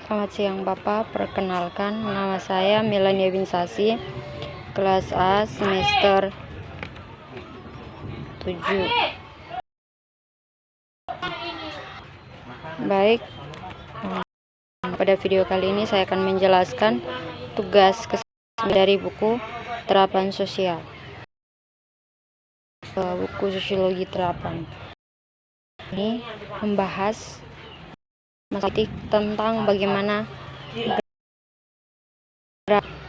Selamat siang Bapak, perkenalkan nama saya Melania Winsasi, kelas A semester 7. Baik, pada video kali ini saya akan menjelaskan tugas dari buku Terapan Sosial, buku Sosiologi Terapan. Ini membahas tentang bagaimana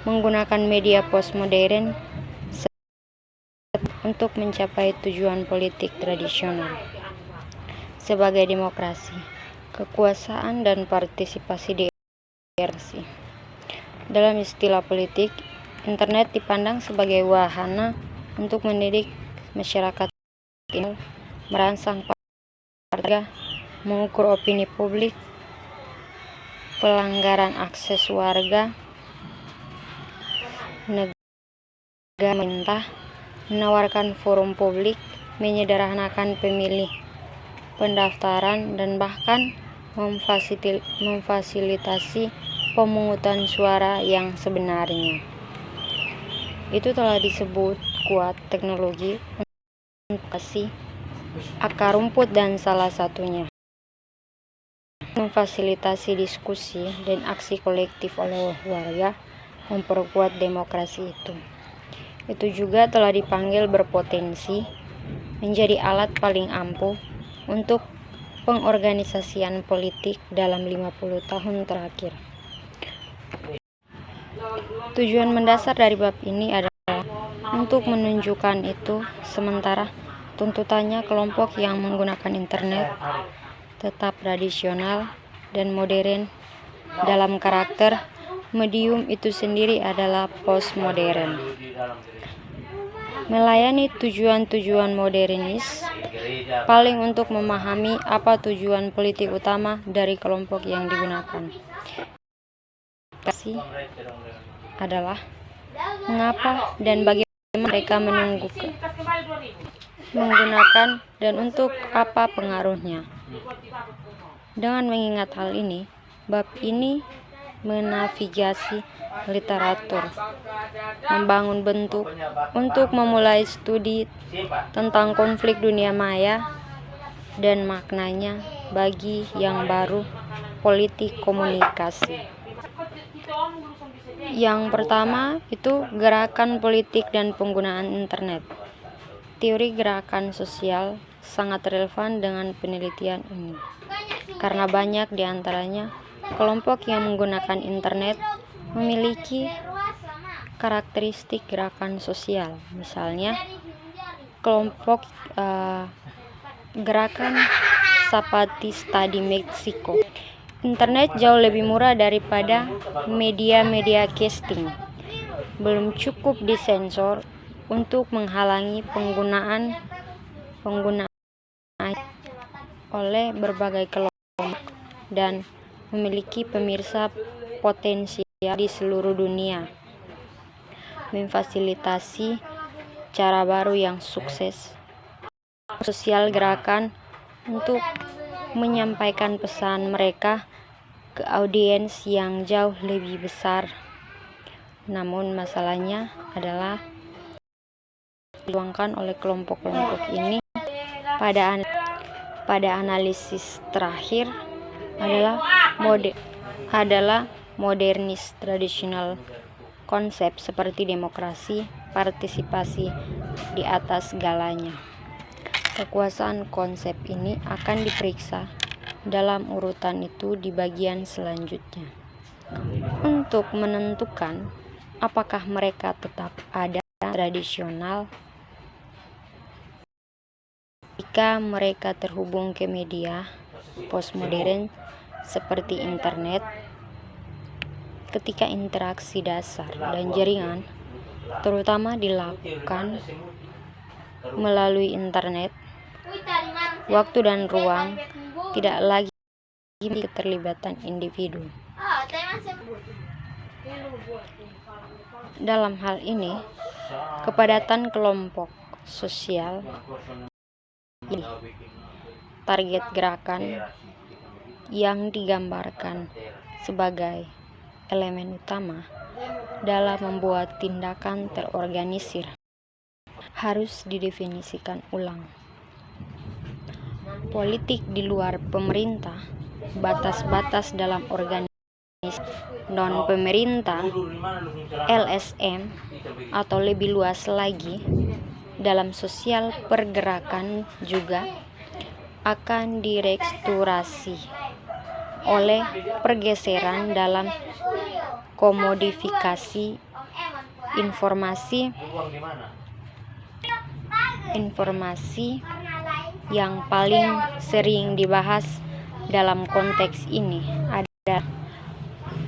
menggunakan media postmodern untuk mencapai tujuan politik tradisional sebagai demokrasi, kekuasaan, dan partisipasi di demokrasi. Dalam istilah politik, internet dipandang sebagai wahana untuk mendidik masyarakat, merangsang warga, mengukur opini publik, pelanggaran akses warga, negara, pemerintah, menawarkan forum publik, menyederhanakan pemilih, pendaftaran, dan bahkan memfasilitasi pemungutan suara yang sebenarnya. Itu telah disebut kuat teknologi untuk akar rumput, dan salah satunya memfasilitasi diskusi dan aksi kolektif oleh warga memperkuat demokrasi itu. Itu juga telah dipanggil berpotensi menjadi alat paling ampuh untuk pengorganisasian politik dalam 50 tahun terakhir. Tujuan mendasar dari bab ini adalah untuk menunjukkan itu, sementara tuntutannya kelompok yang menggunakan internet tetap tradisional dan modern dalam karakter medium itu sendiri adalah postmodern, melayani tujuan-tujuan modernis, paling untuk memahami apa tujuan politik utama dari kelompok yang digunakan. Adalah mengapa dan bagaimana mereka menggunakan dan untuk apa pengaruhnya. Dengan mengingat hal ini, bab ini menavigasi literatur, membangun bentuk untuk memulai studi tentang konflik dunia maya dan maknanya bagi yang baru politik komunikasi. Yang pertama itu gerakan politik dan penggunaan internet. Teori gerakan sosial sangat relevan dengan penelitian ini, karena banyak di antaranya kelompok yang menggunakan internet memiliki karakteristik gerakan sosial. Misalnya, kelompok gerakan Zapatista di Meksiko. Internet jauh lebih murah daripada media casting. Belum cukup disensor untuk menghalangi penggunaan oleh berbagai kelompok dan memiliki pemirsa potensial di seluruh dunia. Memfasilitasi cara baru yang sukses sosial gerakan untuk menyampaikan pesan mereka ke audiens yang jauh lebih besar. Namun masalahnya adalah diluangkan oleh kelompok-kelompok ini pada analisis terakhir adalah modernis tradisional konsep seperti demokrasi, partisipasi di atas segalanya. Kekuasaan konsep ini akan diperiksa dalam urutan itu di bagian selanjutnya untuk menentukan apakah mereka tetap ada tradisional jika mereka terhubung ke media postmodern seperti internet. Ketika interaksi dasar dan jaringan terutama dilakukan melalui internet, waktu dan ruang tidak lagi keterlibatan individu. Dalam hal ini, kepadatan kelompok sosial target gerakan yang digambarkan sebagai elemen utama dalam membuat tindakan terorganisir harus didefinisikan ulang. Politik di luar pemerintah, batas-batas dalam organisasi non-pemerintah, LSM, atau lebih luas lagi, dalam sosial pergerakan juga akan direstorasi oleh pergeseran dalam komodifikasi informasi yang paling sering dibahas dalam konteks ini adalah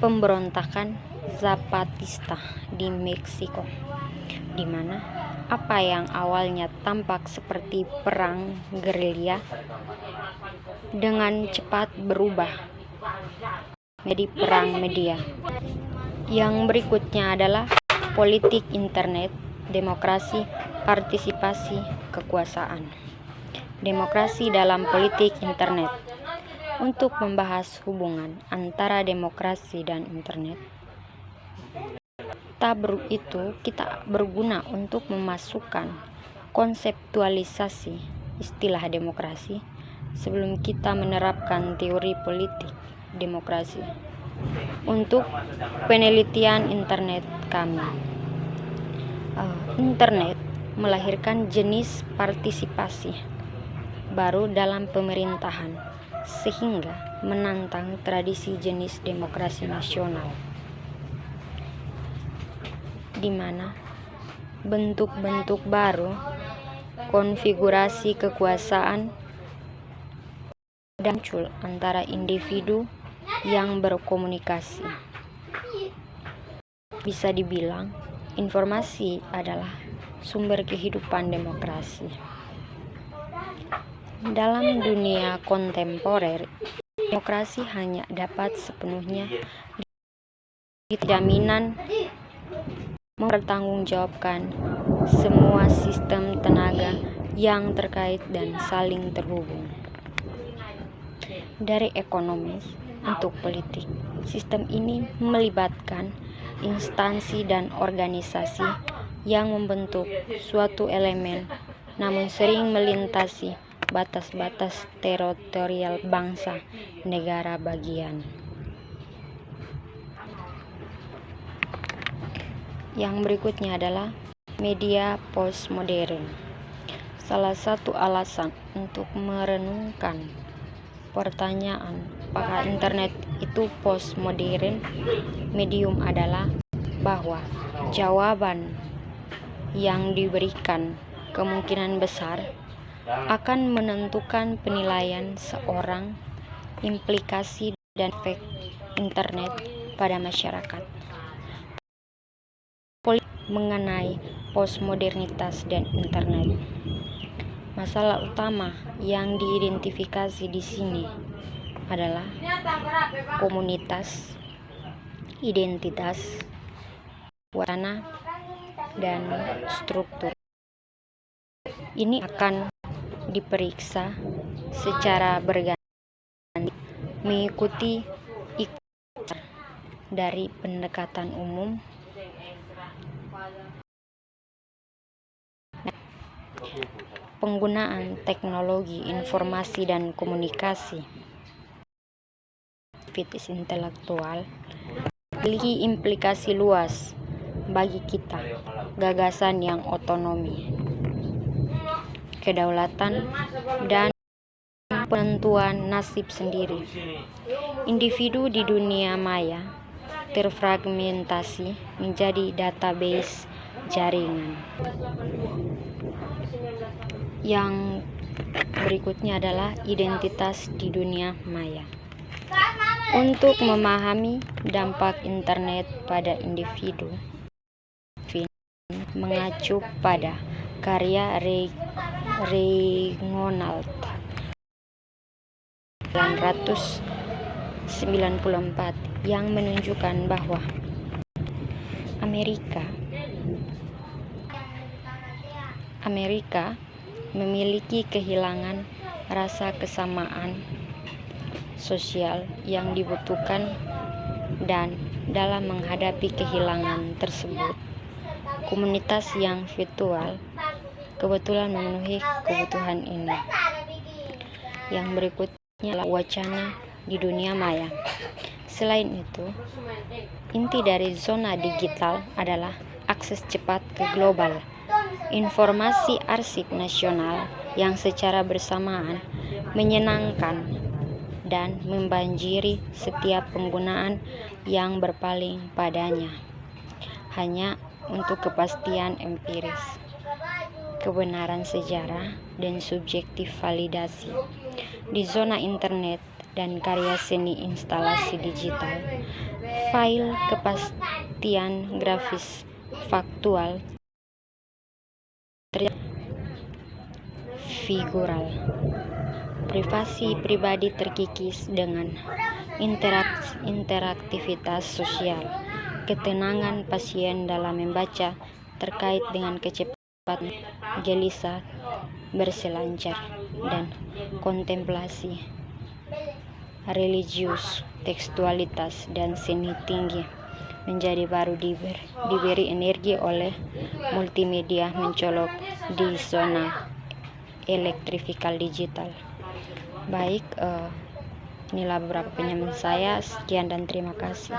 pemberontakan Zapatista di Meksiko, di mana apa yang awalnya tampak seperti perang gerilya dengan cepat berubah menjadi perang media. Yang berikutnya adalah politik internet, demokrasi, partisipasi, kekuasaan. Demokrasi dalam politik internet. Untuk membahas hubungan antara demokrasi dan internet, kita berguna untuk memasukkan konseptualisasi istilah demokrasi sebelum kita menerapkan teori politik demokrasi. Untuk penelitian internet kami, internet melahirkan jenis partisipasi baru dalam pemerintahan sehingga menantang tradisi jenis demokrasi nasional, di mana bentuk-bentuk baru konfigurasi kekuasaan muncul antara individu yang berkomunikasi. Bisa dibilang, informasi adalah sumber kehidupan demokrasi. Dalam dunia kontemporer, demokrasi hanya dapat sepenuhnya dijaminan mempertanggungjawabkan semua sistem tenaga yang terkait dan saling terhubung. Dari ekonomis untuk politik, sistem ini melibatkan instansi dan organisasi yang membentuk suatu elemen, namun sering melintasi batas-batas teritorial bangsa negara bagian. Yang berikutnya adalah media postmodern. Salah satu alasan untuk merenungkan pertanyaan apakah internet itu postmodern medium adalah bahwa jawaban yang diberikan kemungkinan besar akan menentukan penilaian seorang, implikasi dan efek internet pada masyarakat. Mengenai postmodernitas dan internet, masalah utama yang diidentifikasi di sini adalah komunitas, identitas, wacana, dan struktur. Ini akan diperiksa secara berganti mengikuti ikut dari pendekatan umum, penggunaan teknologi informasi dan komunikasi, aktivitas intelektual memiliki implikasi luas bagi kita, gagasan yang otonomi, kedaulatan, dan penentuan nasib sendiri. Individu di dunia maya terfragmentasi menjadi database jaringan. Yang berikutnya adalah identitas di dunia maya. Untuk memahami dampak internet pada individu, mengacu pada karya Reginald 1994 yang menunjukkan bahwa Amerika memiliki kehilangan rasa kesamaan sosial yang dibutuhkan Dan dalam menghadapi kehilangan tersebut, komunitas yang virtual kebetulan memenuhi kebutuhan ini. Yang berikutnya adalah wacana di dunia maya. Selain itu, inti dari zona digital adalah akses cepat ke global, informasi arsip nasional yang secara bersamaan menyenangkan dan membanjiri setiap penggunaan yang berpaling padanya hanya untuk kepastian empiris, kebenaran sejarah, dan subjektif validasi. Di zona internet dan karya seni instalasi digital, file kepastian grafis faktual figural. Privasi pribadi terkikis dengan interaktivitas sosial. Ketenangan pasien dalam membaca terkait dengan kecepatan gelisah berselancar dan kontemplasi religius, tekstualitas, dan seni tinggi menjadi baru diberi energi oleh multimedia mencolok di zona elektrifikal digital. Baik, inilah beberapa penyampaian saya. Sekian dan terima kasih.